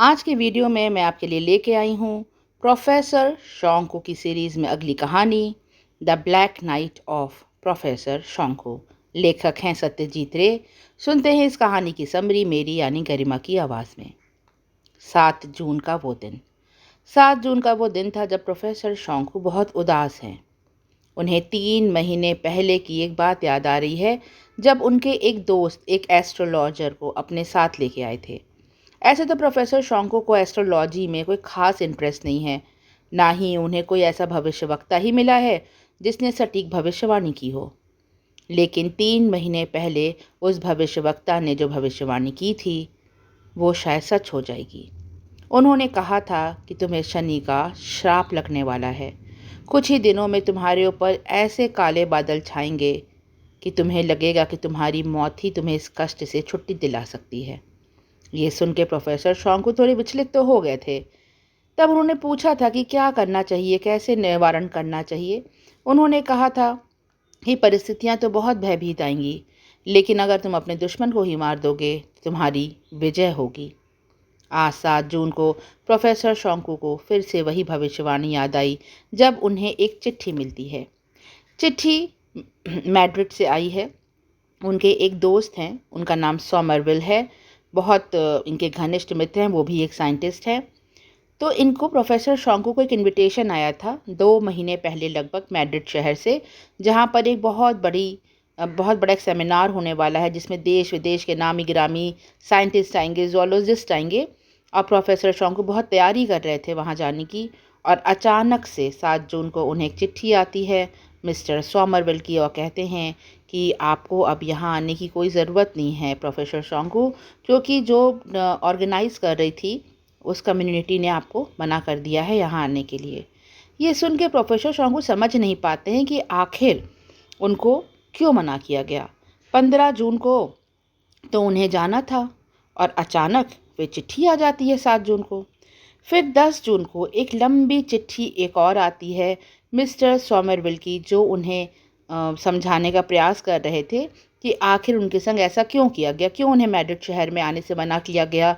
आज के वीडियो में मैं आपके लिए लेके आई हूँ प्रोफेसर शोंकू की सीरीज़ में अगली कहानी the black knight of professor Shonku. लेखक हैं सत्यजीत रे। सुनते हैं इस कहानी की समरी मेरी यानी गरिमा की आवाज़ में। 7 जून का वो दिन 7 जून का वो दिन था जब प्रोफेसर शोंकू बहुत उदास हैं। उन्हें 3 महीने पहले की एक बात याद आ रही है, जब उनके एक दोस्त एक एस्ट्रोलॉजर को अपने साथ लेके आए थे। ऐसे तो प्रोफेसर शोंकू को एस्ट्रोलॉजी में कोई ख़ास इंटरेस्ट नहीं है, ना ही उन्हें कोई ऐसा भविष्यवक्ता ही मिला है जिसने सटीक भविष्यवाणी की हो। लेकिन 3 महीने पहले उस भविष्यवक्ता ने जो भविष्यवाणी की थी वो शायद सच हो जाएगी। उन्होंने कहा था कि तुम्हें शनि का श्राप लगने वाला है। कुछ ही दिनों में तुम्हारे ऊपर ऐसे काले बादल छाएंगे कि तुम्हें लगेगा कि तुम्हारी मौत ही तुम्हें इस कष्ट से छुट्टी दिला सकती है। ये सुन के प्रोफेसर शोंकू थोड़े विचलित तो हो गए थे। तब उन्होंने पूछा था कि क्या करना चाहिए, कैसे निवारण करना चाहिए। उन्होंने कहा था कि परिस्थितियां तो बहुत भयभीत आएंगी, लेकिन अगर तुम अपने दुश्मन को ही मार दोगे तो तुम्हारी विजय होगी। आज 7 जून को प्रोफेसर शोंकू को फिर से वही भविष्यवाणी याद आई, जब उन्हें एक चिट्ठी मिलती है। चिट्ठी मैड्रिड से आई है। उनके एक दोस्त हैं, उनका नाम सॉमरविल है। बहुत इनके घनिष्ठ मित्र हैं, वो भी एक साइंटिस्ट है। तो इनको प्रोफेसर शोंकू को एक इनविटेशन आया था 2 महीने पहले लगभग मैड्रिड शहर से, जहाँ पर एक बहुत बड़ा एक सेमिनार होने वाला है, जिसमें देश विदेश के नामी गिरामी साइंटिस्ट आएंगे, जूलॉजिस्ट आएंगे। और प्रोफेसर शोंकू बहुत तैयारी कर रहे थे वहाँ जाने की। और अचानक से 7 जून को उन्हें एक चिट्ठी आती है मिस्टर सॉमरविल की, और कहते हैं कि आपको अब यहाँ आने की कोई ज़रूरत नहीं है प्रोफेसर शोंकू, क्योंकि जो ऑर्गेनाइज़ कर रही थी उस कम्युनिटी ने आपको मना कर दिया है यहाँ आने के लिए। ये सुन के प्रोफेसर शोंकू समझ नहीं पाते हैं कि आखिर उनको क्यों मना किया गया। 15 जून को तो उन्हें जाना था, और अचानक वे चिट्ठी आ जाती है 7 जून को। फिर 10 जून को एक लंबी चिट्ठी एक और आती है मिस्टर सॉमरविल की, जो उन्हें समझाने का प्रयास कर रहे थे कि आखिर उनके संग ऐसा क्यों किया गया, क्यों उन्हें मैड्रिड शहर में आने से मना किया गया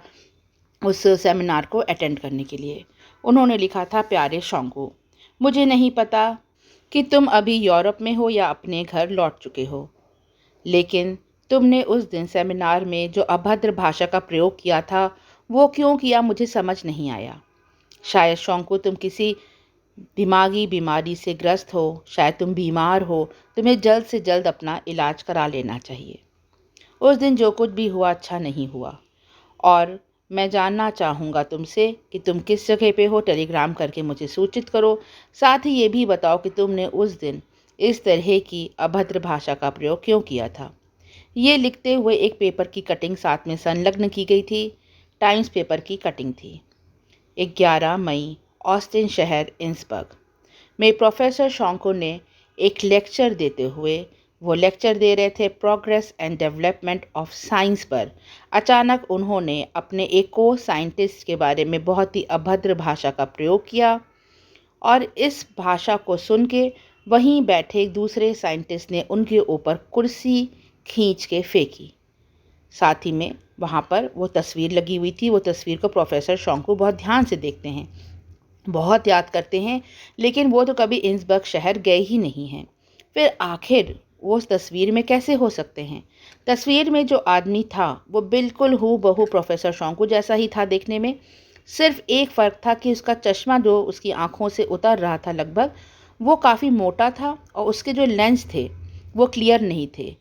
उस सेमिनार को अटेंड करने के लिए। उन्होंने लिखा था, प्यारे शोंकू, मुझे नहीं पता कि तुम अभी यूरोप में हो या अपने घर लौट चुके हो, लेकिन तुमने उस दिन सेमिनार में जो अभद्र भाषा का प्रयोग किया था वो क्यों किया मुझे समझ नहीं आया। शायद शोंकू तुम किसी दिमागी बीमारी से ग्रस्त हो, शायद तुम बीमार हो, तुम्हें जल्द से जल्द अपना इलाज करा लेना चाहिए। उस दिन जो कुछ भी हुआ अच्छा नहीं हुआ, और मैं जानना चाहूँगा तुमसे कि तुम किस जगह पे हो। टेलीग्राम करके मुझे सूचित करो। साथ ही ये भी बताओ कि तुमने उस दिन इस तरह की अभद्र भाषा का प्रयोग क्यों किया था। ये लिखते हुए एक पेपर की कटिंग साथ में संलग्न की गई थी। टाइम्स पेपर की कटिंग थी। 11 मई, ऑस्टिन शहर, इंसबर्ग में प्रोफेसर शोंकू ने एक लेक्चर देते हुए, वो लेक्चर दे रहे थे progress and development of science पर। अचानक उन्होंने अपने एक को साइंटिस्ट के बारे में बहुत ही अभद्र भाषा का प्रयोग किया, और इस भाषा को सुन के वहीं बैठे एक दूसरे साइंटिस्ट ने उनके ऊपर कुर्सी खींच के फेंकी। साथ ही में वहाँ पर वो तस्वीर लगी हुई थी। वो तस्वीर को प्रोफेसर शोंकू बहुत ध्यान से देखते हैं, बहुत याद करते हैं, लेकिन वो तो कभी इंसबर्ग शहर गए ही नहीं हैं। फिर आखिर वो उस तस्वीर में कैसे हो सकते हैं। तस्वीर में जो आदमी था वो बिल्कुल हूबहू प्रोफेसर शोंकू जैसा ही था देखने में। सिर्फ एक फ़र्क था कि उसका चश्मा जो उसकी आंखों से उतर रहा था लगभग, वो काफ़ी मोटा था, और उसके जो लेंस थे वो क्लियर नहीं थे।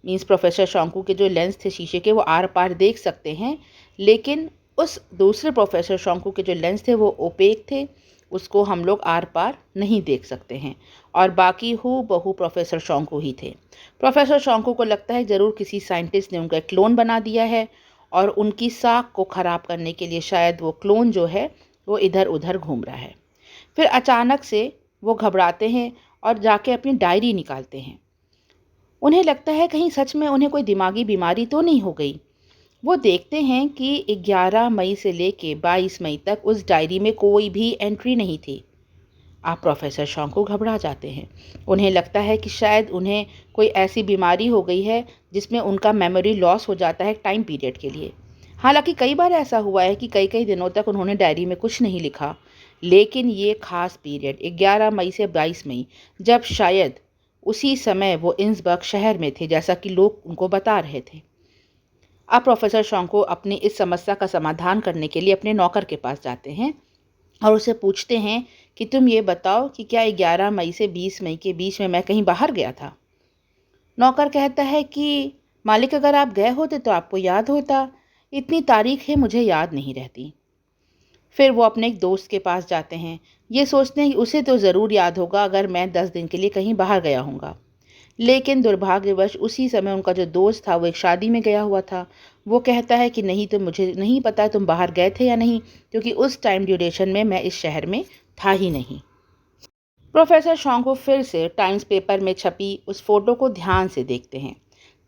मीन्स प्रोफेसर शोंकू के जो लेंस थे शीशे के, वो आर पार देख सकते हैं, लेकिन उस दूसरे प्रोफेसर शोंकू के जो लेंस थे वो ओपेक थे, उसको हम लोग आर पार नहीं देख सकते हैं। और बाकी हूबहू प्रोफेसर शोंकू ही थे। प्रोफेसर शोंकू को लगता है ज़रूर किसी साइंटिस्ट ने उनका क्लोन बना दिया है, और उनकी साख को ख़राब करने के लिए शायद वो क्लोन जो है वो इधर उधर घूम रहा है। फिर अचानक से वो घबराते हैं और जाके अपनी डायरी निकालते हैं। उन्हें लगता है कहीं सच में उन्हें कोई दिमागी बीमारी तो नहीं हो गई। वो देखते हैं कि 11 मई से लेके 22 मई तक उस डायरी में कोई भी एंट्री नहीं थी। आप प्रोफेसर शोंकू घबरा जाते हैं। उन्हें लगता है कि शायद उन्हें कोई ऐसी बीमारी हो गई है जिसमें उनका मेमोरी लॉस हो जाता है टाइम पीरियड के लिए। हालांकि कई बार ऐसा हुआ है कि कई कई दिनों तक उन्होंने डायरी में कुछ नहीं लिखा, लेकिन ये खास पीरियड 11 मई से 22 मई, जब शायद उसी समय वो इंसबर्ग शहर में थे, जैसा कि लोग उनको बता रहे थे। अब प्रोफेसर शोंको अपनी इस समस्या का समाधान करने के लिए अपने नौकर के पास जाते हैं और उसे पूछते हैं कि तुम ये बताओ कि क्या 11 मई से 20 मई के बीच में मैं कहीं बाहर गया था। नौकर कहता है कि मालिक, अगर आप गए होते तो आपको याद होता, इतनी तारीख है मुझे याद नहीं रहती। फिर वो अपने एक दोस्त के पास जाते हैं, ये सोचते हैं कि उसे तो ज़रूर याद होगा अगर मैं 10 दिन के लिए कहीं बाहर गया हूँगा। लेकिन दुर्भाग्यवश उसी समय उनका जो दोस्त था वो एक शादी में गया हुआ था। वो कहता है कि नहीं, तो मुझे नहीं पता तुम बाहर गए थे या नहीं, क्योंकि उस टाइम ड्यूरेशन में मैं इस शहर में था ही नहीं। प्रोफेसर शोंको फिर से टाइम्स पेपर में छपी उस फोटो को ध्यान से देखते हैं।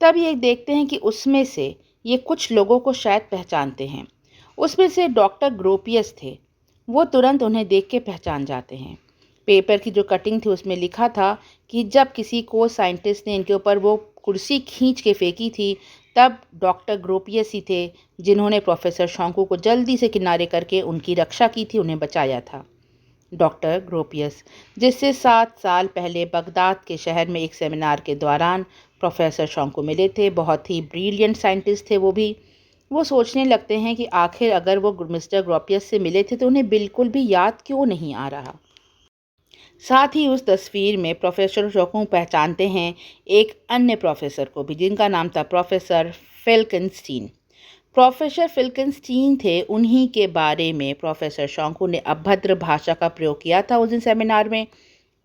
तब ये देखते हैं कि उसमें से ये कुछ लोगों को शायद पहचानते हैं। उसमें से डॉक्टर ग्रोपियस थे। वो तुरंत उन्हें देख के पहचान जाते हैं। पेपर की जो कटिंग थी उसमें लिखा था कि जब किसी को साइंटिस्ट ने इनके ऊपर वो कुर्सी खींच के फेंकी थी, तब डॉक्टर ग्रोपियस ही थे जिन्होंने प्रोफेसर शोंको को जल्दी से किनारे करके उनकी रक्षा की थी, उन्हें बचाया था। डॉक्टर ग्रोपियस, जिससे 7 साल पहले बगदाद के शहर में एक सेमिनार के दौरान प्रोफेसर शोंको मिले थे, बहुत ही ब्रिलियंट साइंटिस्ट थे वो भी। वो सोचने लगते हैं कि आखिर अगर वो मिस्टर ग्रोपियस से मिले थे तो उन्हें बिल्कुल भी याद क्यों नहीं आ रहा। साथ ही उस तस्वीर में प्रोफेसर शोंको पहचानते हैं एक अन्य प्रोफेसर को भी, जिनका नाम था प्रोफेसर फेल्केनस्टीन। प्रोफेसर फिल्किंस्टीन थे, उन्हीं के बारे में प्रोफेसर शोंको ने अभद्र भाषा का प्रयोग किया था उस दिन सेमिनार में।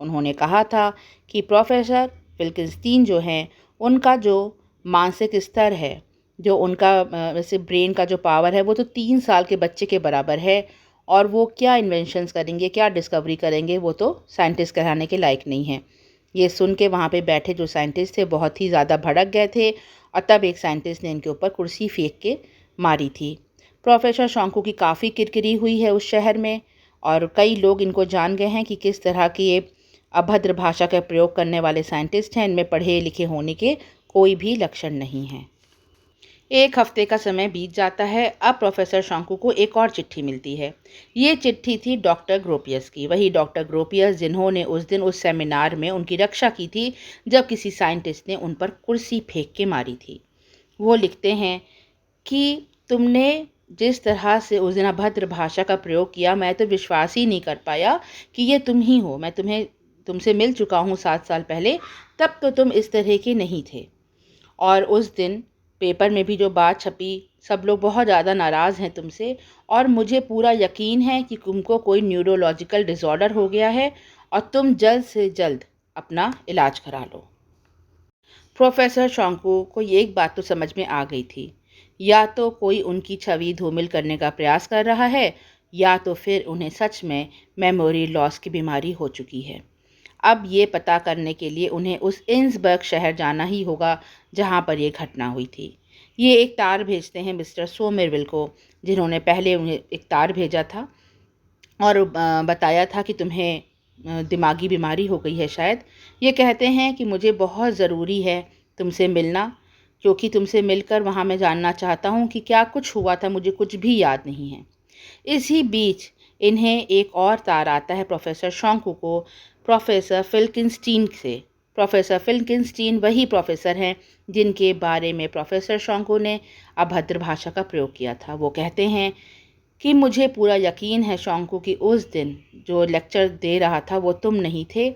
उन्होंने कहा था कि प्रोफेसर फिल्किंस्टीन जो हैं, उनका जो मानसिक स्तर है, जो उनका वैसे ब्रेन का जो पावर है, वो तो 3 साल के बच्चे के बराबर है, और वो क्या इन्वेंशंस करेंगे, क्या डिस्कवरी करेंगे, वो तो साइंटिस्ट कहलाने के लायक नहीं है। ये सुन के वहाँ पे बैठे जो साइंटिस्ट थे बहुत ही ज़्यादा भड़क गए थे, और तब एक साइंटिस्ट ने इनके ऊपर कुर्सी फेंक के मारी थी। प्रोफेसर शोंको की काफ़ी किरकिरी हुई है उस शहर में, और कई लोग इनको जान गए हैं कि किस तरह की ये अभद्र भाषा का प्रयोग करने वाले साइंटिस्ट हैं। इनमें पढ़े लिखे होने के कोई भी लक्षण नहीं हैं। एक हफ्ते का समय बीत जाता है। अब प्रोफेसर शोंको को एक और चिट्ठी मिलती है। ये चिट्ठी थी डॉक्टर ग्रोपियस की, वही डॉक्टर ग्रोपियस जिन्होंने उस दिन उस सेमिनार में उनकी रक्षा की थी जब किसी साइंटिस्ट ने उन पर कुर्सी फेंक के मारी थी। वो लिखते हैं कि तुमने जिस तरह से उस दिन अभद्र भाषा का प्रयोग किया, मैं तो विश्वास ही नहीं कर पाया कि ये तुम ही हो। मैं तुमसे मिल चुका हूँ 7 साल पहले, तब तो तुम इस तरह के नहीं थे। और उस दिन पेपर में भी जो बात छपी, सब लोग बहुत ज़्यादा नाराज़ हैं तुमसे, और मुझे पूरा यकीन है कि तुमको कोई न्यूरोलॉजिकल डिसऑर्डर हो गया है और तुम जल्द से जल्द अपना इलाज करा लो। प्रोफेसर शोंको को ये एक बात तो समझ में आ गई थी, या तो कोई उनकी छवि धूमिल करने का प्रयास कर रहा है, या तो फिर उन्हें सच में मेमोरी लॉस की बीमारी हो चुकी है। अब ये पता करने के लिए उन्हें उस इंसबर्ग शहर जाना ही होगा जहाँ पर ये घटना हुई थी। ये एक तार भेजते हैं मिस्टर सोमरविल को, जिन्होंने पहले उन्हें एक तार भेजा था और बताया था कि तुम्हें दिमागी बीमारी हो गई है शायद। ये कहते हैं कि मुझे बहुत ज़रूरी है तुमसे मिलना, क्योंकि तुमसे मिलकर वहाँ मैं जानना चाहता हूँ कि क्या कुछ हुआ था, मुझे कुछ भी याद नहीं है। इसी बीच इन्हें एक और तार आता है प्रोफेसर शोंको को, प्रोफेसर फिल्किंस्टीन से। प्रोफेसर फिल्किंस्टीन वही प्रोफेसर हैं जिनके बारे में प्रोफेसर शोंको ने अभद्र भाषा का प्रयोग किया था। वो कहते हैं कि मुझे पूरा यकीन है शोंको कि उस दिन जो लेक्चर दे रहा था वो तुम नहीं थे,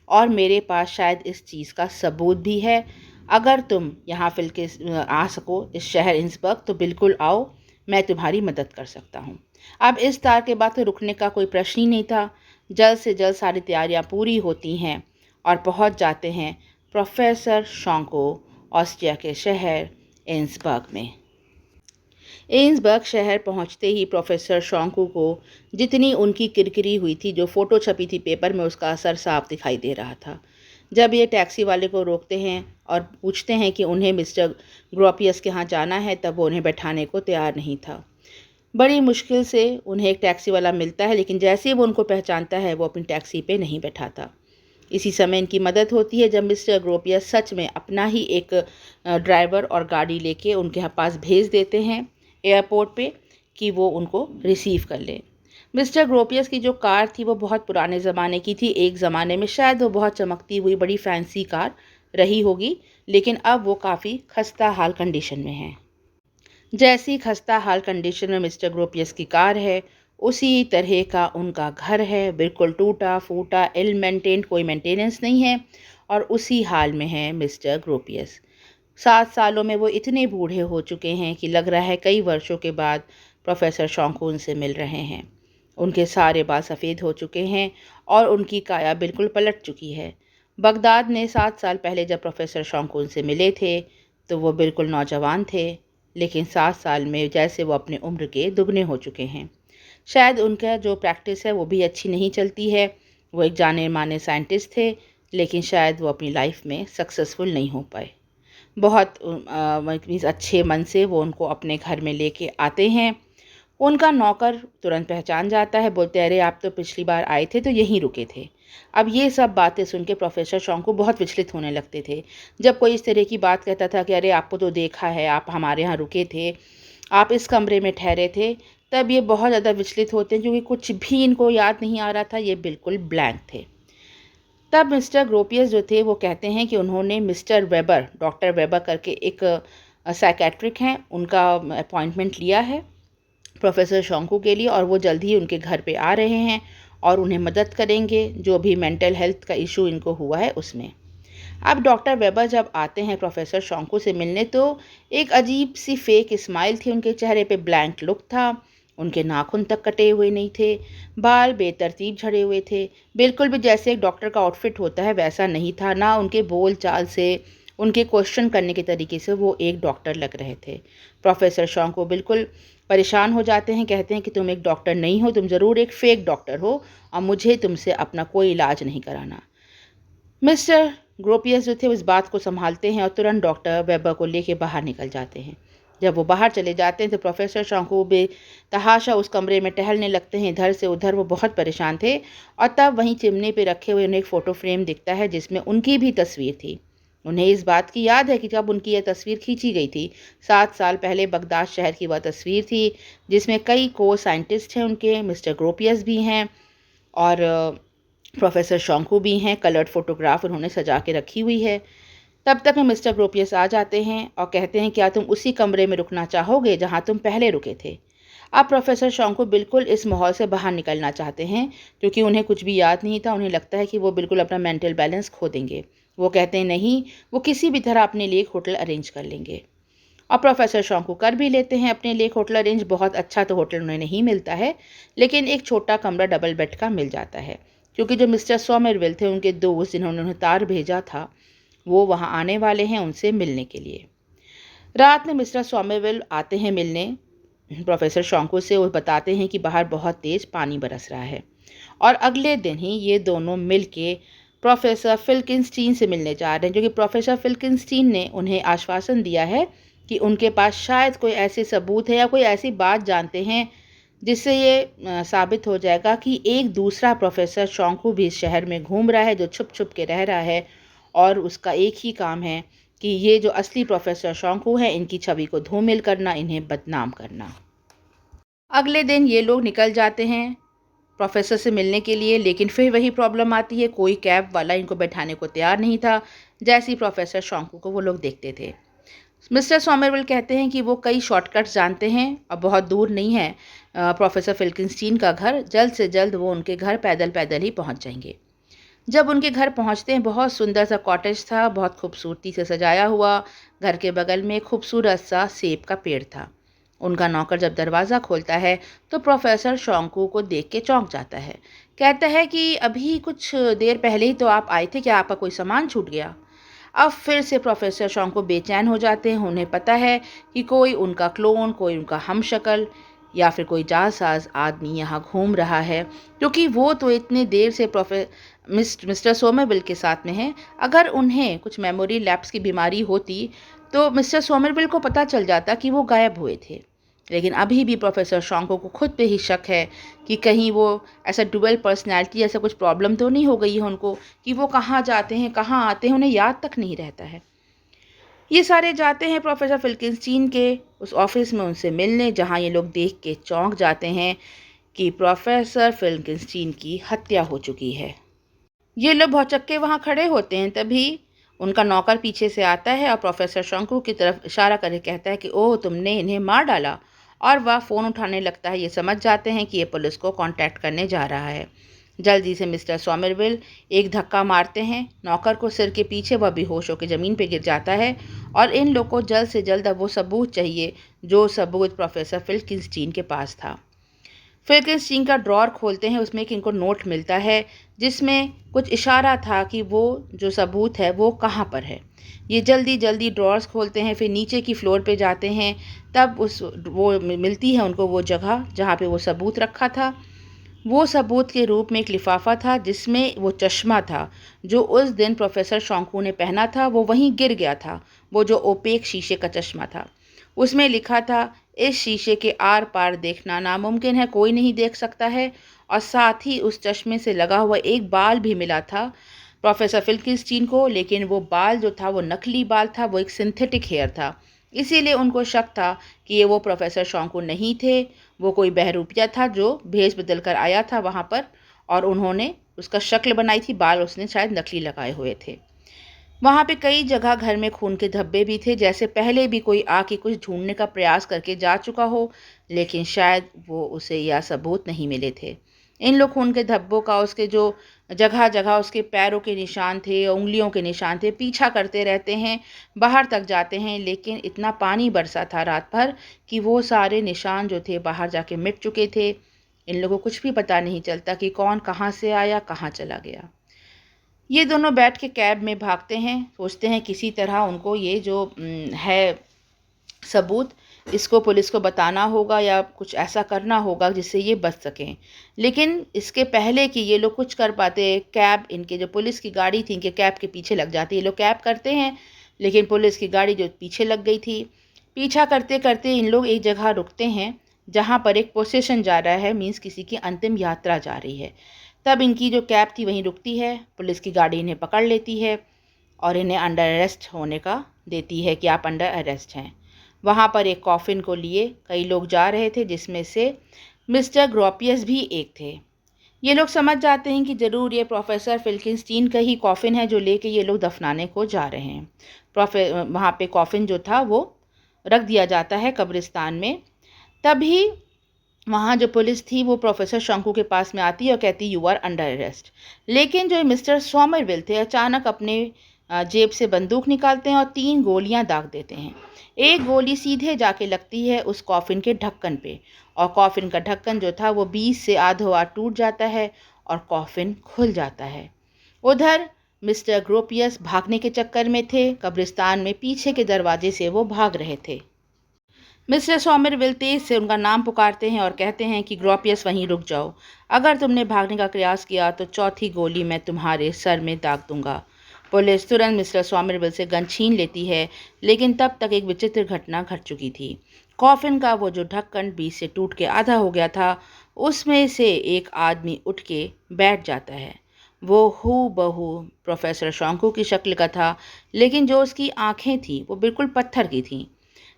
और मेरे पास शायद इस चीज़ का सबूत भी है। अगर तुम यहाँ आ सको इस शहर इंसबर्ग, तो बिल्कुल आओ, मैं तुम्हारी मदद कर सकता हूँ। अब इस तार के बाद तो रुकने का कोई प्रश्न ही नहीं था। जल्द से जल्द सारी तैयारियाँ पूरी होती हैं और पहुँच जाते हैं प्रोफेसर शोंको ऑस्ट्रिया के शहर इंसबर्ग में। एन्सबर्ग शहर पहुंचते ही प्रोफेसर शोंको को जितनी उनकी किरकिरी हुई थी, जो फ़ोटो छपी थी पेपर में, उसका असर साफ दिखाई दे रहा था। जब ये टैक्सी वाले को रोकते हैं और पूछते हैं कि उन्हें मिस्टर ग्रोपियस के यहाँ जाना है, तब वो उन्हें बैठाने को तैयार नहीं था। बड़ी मुश्किल से उन्हें एक टैक्सी वाला मिलता है, लेकिन जैसे ही वो उनको पहचानता है वो अपनी टैक्सी पे नहीं बैठाता। इसी समय इनकी मदद होती है जब मिस्टर ग्रोपियस सच में अपना ही एक ड्राइवर और गाड़ी लेके उनके पास भेज देते हैं। एयरपोर्ट पे कि वो उनको रिसीव कर ले। मिस्टर ग्रोपियस की जो कार थी वो बहुत पुराने ज़माने की थी। एक ज़माने में शायद वो बहुत चमकती हुई बड़ी फैंसी कार रही होगी, लेकिन अब वो काफ़ी खस्ता हाल कंडीशन में है। जैसी खस्ता हाल कंडीशन में मिस्टर ग्रोपियस की कार है, उसी तरह का उनका घर है, बिल्कुल टूटा फूटा, इल मेंटेन्ड, कोई मेंटेनेंस नहीं है, और उसी हाल में है मिस्टर ग्रोपियस। 7 सालों में वो इतने बूढ़े हो चुके हैं कि लग रहा है कई वर्षों के बाद प्रोफेसर शोंकू उनसे मिल रहे हैं। उनके सारे बाल सफ़ेद हो चुके हैं और उनकी काया बिल्कुल पलट चुकी है। बगदाद में 7 साल पहले जब प्रोफेसर शोंकू उनसे मिले थे, तो वो बिल्कुल नौजवान थे, लेकिन 7 साल में जैसे वो अपनी उम्र के दुगने हो चुके हैं। शायद उनका जो प्रैक्टिस है वो भी अच्छी नहीं चलती है। वो एक जाने-माने साइंटिस्ट थे, लेकिन शायद वो अपनी लाइफ में सक्सेसफुल नहीं हो पाए। बहुत मीन्स अच्छे मन से वो उनको अपने घर में लेके आते हैं। उनका नौकर तुरंत पहचान जाता है, बोलते हैं, अरे आप तो पिछली बार आए थे तो यहीं रुके थे। अब ये सब बातें सुन के प्रोफेसर शोंकू बहुत विचलित होने लगते थे। जब कोई इस तरह की बात कहता था कि अरे आपको तो देखा है, आप हमारे यहाँ रुके थे, आप इस कमरे में ठहरे थे, तब ये बहुत ज़्यादा विचलित होते हैं, क्योंकि कुछ भी इनको याद नहीं आ रहा था, ये बिल्कुल ब्लैंक थे। तब मिस्टर ग्रोपियस जो थे वो कहते हैं कि उन्होंने मिस्टर वेबर, डॉक्टर वेबर करके एक साइकेट्रिक हैं, उनका अपॉइंटमेंट लिया है प्रोफेसर शोंकू के लिए, और वो जल्द ही उनके घर पे आ रहे हैं और उन्हें मदद करेंगे जो भी मेंटल हेल्थ का इशू इनको हुआ है उसमें। अब डॉक्टर वेबर जब आते हैं प्रोफेसर शोंकू से मिलने, तो एक अजीब सी फेक स्माइल थी उनके चेहरे पे, ब्लैंक लुक था, उनके नाखून तक कटे हुए नहीं थे, बाल बेतरतीब झड़े हुए थे, बिल्कुल भी जैसे एक डॉक्टर का आउटफिट होता है वैसा नहीं था। ना उनके बोल चाल से, उनके क्वेश्चन करने के तरीके से वो एक डॉक्टर लग रहे थे। प्रोफेसर शोंकू बिल्कुल परेशान हो जाते हैं, कहते हैं कि तुम एक डॉक्टर नहीं हो, तुम ज़रूर एक फ़ेक डॉक्टर हो, और मुझे तुमसे अपना कोई इलाज नहीं कराना। मिस्टर ग्रोपियस जो थे इस बात को संभालते हैं और तुरंत डॉक्टर वेबर को लेके बाहर निकल जाते हैं। जब वो बाहर चले जाते हैं तो प्रोफेसर शोंकू बेतहाशा उस कमरे में टहलने लगते हैं, इधर से उधर। वो बहुत परेशान थे, और तब वहीं चिमनी पे रखे हुए उन्हें एक फ़ोटो फ्रेम दिखता है जिसमें उनकी भी तस्वीर थी। उन्हें इस बात की याद है कि जब उनकी यह तस्वीर खींची गई थी 7 साल पहले, बगदाद शहर की वह तस्वीर थी जिसमें कई को साइंटिस्ट हैं उनके, मिस्टर ग्रोपियस भी हैं और प्रोफेसर शोंकू भी हैं। कलर्ड फोटोग्राफ उन्होंने सजा के रखी हुई है। तब तक में मिस्टर ग्रोपियस आ जाते हैं और कहते हैं, क्या तुम उसी कमरे में रुकना चाहोगे जहां तुम पहले रुके थे? अब प्रोफेसर शोंकू बिल्कुल इस माहौल से बाहर निकलना चाहते हैं, क्योंकि उन्हें कुछ भी याद नहीं था। उन्हें लगता है कि वो बिल्कुल अपना मेंटल बैलेंस खो देंगे। वो कहते हैं नहीं, वो किसी भी तरह अपने लिए एक होटल अरेंज कर लेंगे, और प्रोफेसर शोंकू कर भी लेते हैं अपने लिए एक होटल अरेंज। बहुत अच्छा तो होटल उन्हें नहीं मिलता है, लेकिन एक छोटा कमरा डबल बेड का मिल जाता है, क्योंकि जो मिस्टर सोमरविल थे, उनके दोस्त जिन्होंने उन्हें तार भेजा था, वो वहाँ आने वाले हैं उनसे मिलने के लिए। रात में मिस्टर सोमरविल आते हैं मिलने प्रोफेसर शोंकू से। वो बताते हैं कि बाहर बहुत तेज़ पानी बरस रहा है, और अगले दिन ही ये दोनों मिल के प्रोफेसर फिल्किंस्टीन से मिलने जा रहे हैं, क्योंकि प्रोफेसर फिल्किंस्टीन ने उन्हें आश्वासन दिया है कि उनके पास शायद कोई ऐसे सबूत है या कोई ऐसी बात जानते हैं जिससे ये साबित हो जाएगा कि एक दूसरा प्रोफेसर शोंकू भी इस शहर में घूम रहा है, जो छुप छुप के रह रहा है, और उसका एक ही काम है कि ये जो असली प्रोफेसर शोंकू है, इनकी छवि को धूमिल करना, इन्हें बदनाम करना। अगले दिन ये लोग निकल जाते हैं प्रोफेसर से मिलने के लिए, लेकिन फिर वही प्रॉब्लम आती है, कोई कैब वाला इनको बैठाने को तैयार नहीं था। जैसे ही प्रोफेसर शोंकू को वो लोग देखते थे, मिस्टर सोमरविल कहते हैं कि वो कई शॉर्टकट्स जानते हैं और बहुत दूर नहीं है प्रोफेसर फिल्किंस्टीन का घर। जल्द से जल्द वो उनके घर पैदल पैदल ही पहुंच जाएंगे। जब उनके घर पहुंचते हैं, बहुत सुंदर सा कॉटेज था, बहुत खूबसूरती से सजाया हुआ। घर के बगल में एक खूबसूरत सा सेब का पेड़ था। उनका नौकर जब दरवाज़ा खोलता है तो प्रोफेसर शोंकू को देख के चौंक जाता है। कहता है कि अभी कुछ देर पहले ही तो आप आए थे, क्या आपका कोई सामान छूट गया? अब फिर से प्रोफेसर शोंकू बेचैन हो जाते हैं। उन्हें पता है कि कोई उनका क्लोन, कोई उनका हमशक्ल या फिर कोई जालसाज आदमी यहाँ घूम रहा है, क्योंकि वो तो इतने देर से मिस्टर सोमरविल के साथ में हैं। अगर उन्हें कुछ मेमोरी लैप्स की बीमारी होती तो मिस्टर सोमरविल को पता चल जाता कि वो गायब हुए थे। लेकिन अभी भी प्रोफेसर शोंकू को खुद पे ही शक है कि कहीं वो ऐसा डुअल पर्सनैलिटी, ऐसा कुछ प्रॉब्लम तो नहीं हो गई है उनको, कि वो कहाँ जाते हैं कहाँ आते हैं उन्हें याद तक नहीं रहता है। ये सारे जाते हैं प्रोफेसर फिल्किंस्टीन के उस ऑफिस में उनसे मिलने, जहाँ ये लोग देख के चौंक जाते हैं कि प्रोफेसर फिल्किंस्टीन की हत्या हो चुकी है। ये लोग भौचक्के वहाँ खड़े होते हैं, तभी उनका नौकर पीछे से आता है और प्रोफेसर शंकु की तरफ इशारा करके कहता है कि ओह, तुमने इन्हें मार डाला। और वह फ़ोन उठाने लगता है। ये समझ जाते हैं कि ये पुलिस को कांटेक्ट करने जा रहा है। जल्दी से मिस्टर सॉमरविल एक धक्का मारते हैं नौकर को सिर के पीछे, वह बेहोश होकर ज़मीन पर गिर जाता है। और इन लोग को जल्द से जल्द अब वो सबूत चाहिए, जो सबूत प्रोफेसर फिल्किंस्टीन के पास था। फिल्किंस्टीन का ड्रॉर खोलते हैं, उसमें एक इनको नोट मिलता है जिसमें कुछ इशारा था कि वो जो सबूत है वो कहाँ पर है। ये जल्दी जल्दी ड्रॉर्स खोलते हैं, फिर नीचे की फ्लोर पे जाते हैं, तब वो मिलती है उनको वो जगह जहाँ पे वो सबूत रखा था। वो सबूत के रूप में एक लिफाफा था जिसमें वो चश्मा था जो उस दिन प्रोफेसर शोंकू ने पहना था, वो वहीं गिर गया था। वो जो ओपेक शीशे का चश्मा था, उसमें लिखा था, इस शीशे के आर पार देखना नामुमकिन है, कोई नहीं देख सकता है। और साथ ही उस चश्मे से लगा हुआ एक बाल भी मिला था प्रोफेसर फिल्किंस्टीन को, लेकिन वो बाल जो था वो नकली बाल था, वो एक सिंथेटिक हेयर था। इसीलिए उनको शक था कि ये वो प्रोफेसर शोंकू नहीं थे, वो कोई बहरूपिया था जो भेष बदल कर आया था वहाँ पर, और उन्होंने उसका शक्ल बनाई थी, बाल उसने शायद नकली लगाए हुए थे। वहाँ पे कई जगह घर में खून के धब्बे भी थे, जैसे पहले भी कोई आके कुछ ढूंढने का प्रयास करके जा चुका हो, लेकिन शायद वो उसे यह सबूत नहीं मिले थे। इन लोग खून के धब्बों का उसके जो जगह जगह उसके पैरों के निशान थे, उंगलियों के निशान थे, पीछा करते रहते हैं, बाहर तक जाते हैं, लेकिन इतना पानी बरसा था रात भर कि वो सारे निशान जो थे बाहर जाके मिट चुके थे। इन लोगों को कुछ भी पता नहीं चलता कि कौन कहाँ से आया, कहाँ चला गया। ये दोनों बैठ के कैब में भागते हैं, सोचते हैं किसी तरह उनको ये जो है सबूत, इसको पुलिस को बताना होगा या कुछ ऐसा करना होगा जिससे ये बच सकें। लेकिन इसके पहले कि ये लोग कुछ कर पाते, कैब, इनके जो पुलिस की गाड़ी थी, इनके कैब के पीछे लग जाती। ये लोग कैब करते हैं, लेकिन पुलिस की गाड़ी जो पीछे लग गई थी। पीछा करते करते इन लोग एक जगह रुकते हैं जहाँ पर एक प्रोसेशन जा रहा है, मीन्स किसी की अंतिम यात्रा जा रही है। तब इनकी जो कैब थी वहीं रुकती है, पुलिस की गाड़ी इन्हें पकड़ लेती है और इन्हें अंडर अरेस्ट होने का देती है कि आप अंडर अरेस्ट हैं। वहाँ पर एक कॉफ़िन को लिए कई लोग जा रहे थे, जिसमें से मिस्टर ग्रोपियस भी एक थे। ये लोग समझ जाते हैं कि ज़रूर ये प्रोफेसर फिल्किंस्टीन का ही कॉफ़िन है जो लेके ये लोग दफनाने को जा रहे हैं। वहाँ पे कॉफ़िन जो था वो रख दिया जाता है कब्रिस्तान में। तभी वहाँ जो पुलिस थी वो प्रोफेसर शंकु के पास में आती है और कहती, यू आर अंडर अरेस्ट। लेकिन जो मिस्टर सॉमरविल थे अचानक अपने जेब से बंदूक निकालते हैं और 3 गोलियां दाग देते हैं। एक गोली सीधे जाके लगती है उस कॉफ़िन के ढक्कन पे, और कॉफ़िन का ढक्कन जो था वो 20 से आधों टूट जाता है और कॉफ़िन खुल जाता है। उधर मिस्टर ग्रोपियस भागने के चक्कर में थे, कब्रिस्तान में पीछे के दरवाजे से वो भाग रहे थे। मिस्टर सॉमरविल तेज से उनका नाम पुकारते हैं और कहते हैं कि ग्रोपियस वहीं रुक जाओ, अगर तुमने भागने का प्रयास किया तो चौथी गोली मैं तुम्हारे सर में दाग दूंगा। पुलिस तुरंत मिस्टर सॉमरविल से गन छीन लेती है, लेकिन तब तक एक विचित्र घटना घट चुकी थी। कॉफिन का वो जो ढक्कन 20 से टूट के आधा हो गया था, उसमें से एक आदमी उठ के बैठ जाता है। वो हूबहू प्रोफेसर शोंकू की शक्ल का था, लेकिन जो उसकी आंखें थीं वो बिल्कुल पत्थर की थीं,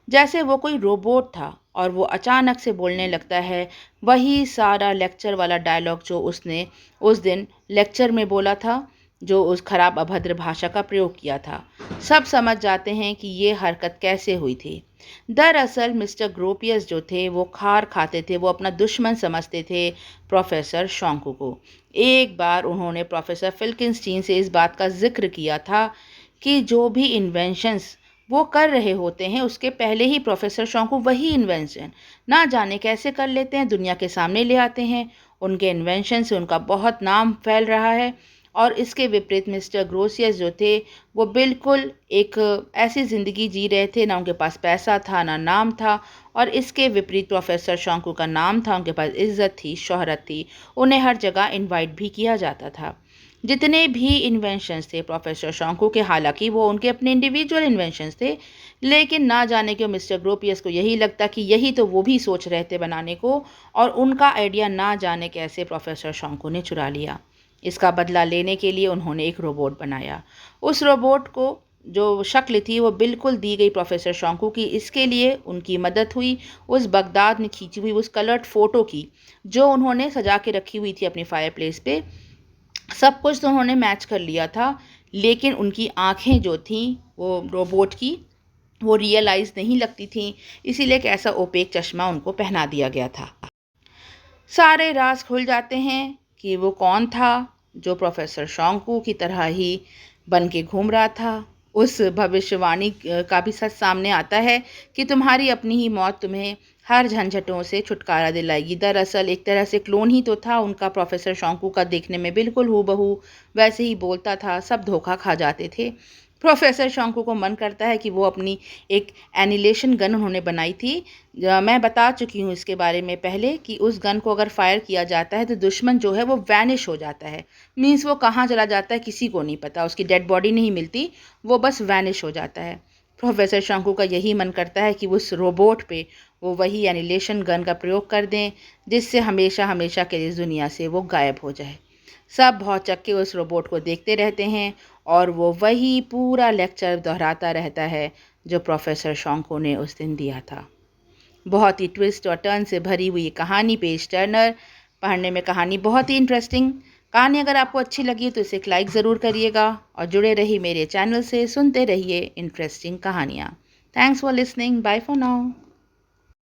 जैसे वो कोई रोबोट था। और वो अचानक से बोलने लगता है वही सारा लेक्चर वाला डायलॉग जो उसने उस दिन लेक्चर में बोला था, जो उस खराब अभद्र भाषा का प्रयोग किया था। सब समझ जाते हैं कि ये हरकत कैसे हुई थी। दरअसल मिस्टर ग्रोपियस जो थे वो खार खाते थे, वो अपना दुश्मन समझते थे प्रोफेसर शोंकू को। एक बार उन्होंने प्रोफेसर फिल्किंस्टीन से इस बात का जिक्र किया था कि जो भी इन्वेंशंस वो कर रहे होते हैं उसके पहले ही प्रोफेसर शोंकू वही इन्वेंशन ना जाने कैसे कर लेते हैं, दुनिया के सामने ले आते हैं। उनके इन्वेंशन से उनका बहुत नाम फैल रहा है। और इसके विपरीत मिस्टर ग्रोसियस जो थे वो बिल्कुल एक ऐसी ज़िंदगी जी रहे थे, ना उनके पास पैसा था ना नाम था। और इसके विपरीत प्रोफेसर शोंकू का नाम था, उनके पास इज्जत थी, शोहरत थी, उन्हें हर जगह इनवाइट भी किया जाता था। जितने भी इन्वेंशंस थे प्रोफेसर शोंकू के, हालांकि वो उनके अपने इंडिविजुअल इन्वेंशंस थे, लेकिन ना जाने क्यों मिस्टर ग्रोपियस को यही लगता कि यही तो वो भी सोच रहे थे बनाने को, और उनका आइडिया ना जाने कैसे प्रोफेसर शोंकू ने चुरा लिया। इसका बदला लेने के लिए उन्होंने एक रोबोट बनाया। उस रोबोट को जो शक्ल थी वो बिल्कुल दी गई प्रोफेसर शोंकू की। इसके लिए उनकी मदद हुई उस बगदाद में खींची हुई उस कलर्ड फ़ोटो की, जो उन्होंने सजा के रखी हुई थी अपनी फायर प्लेस पे। सब कुछ तो उन्होंने मैच कर लिया था, लेकिन उनकी आँखें जो थीं वो रोबोट की, वो रियलाइज़ नहीं लगती थीं, इसीलिए एक ऐसा ओपेक चश्मा उनको पहना दिया गया था। सारे राज खुल जाते हैं कि वो कौन था जो प्रोफेसर शोंकू की तरह ही बन के घूम रहा था। उस भविष्यवाणी का भी सच सामने आता है कि तुम्हारी अपनी ही मौत तुम्हें हर झंझटों से छुटकारा दिलाएगी। दरअसल एक तरह से क्लोन ही तो था उनका प्रोफेसर शोंकू का, देखने में बिल्कुल हूबहू वैसे ही बोलता था, सब धोखा खा जाते थे। प्रोफेसर शोंकू को मन करता है कि वो अपनी एक एनिलेशन गन उन्होंने बनाई थी। मैं बता चुकी हूँ इसके बारे में पहले कि उस गन को अगर फायर किया जाता है तो दुश्मन जो है वो वैनिश हो जाता है। मीन्स वो कहाँ चला जाता है किसी को नहीं पता, उसकी डेड बॉडी नहीं मिलती, वो बस वैनिश हो जाता है। प्रोफेसर शोंकू का यही मन करता है कि उस रोबोट पे वो वही एनिलेशन गन का प्रयोग कर दें, जिससे हमेशा हमेशा के लिए इस दुनिया से वो गायब हो जाए। सब भौचक्के उस रोबोट को देखते रहते हैं और वो वही पूरा लेक्चर दोहराता रहता है जो प्रोफेसर शोंकू ने उस दिन दिया था। बहुत ही ट्विस्ट और टर्न से भरी हुई कहानी, पेज टर्नर। पढ़ने में कहानी बहुत ही इंटरेस्टिंग। कहानी अगर आपको अच्छी लगी तो इसे एक लाइक ज़रूर करिएगा और जुड़े रहिए मेरे चैनल से, सुनते रहिए इंटरेस्टिंग कहानियाँ। Thanks for listening, bye for now.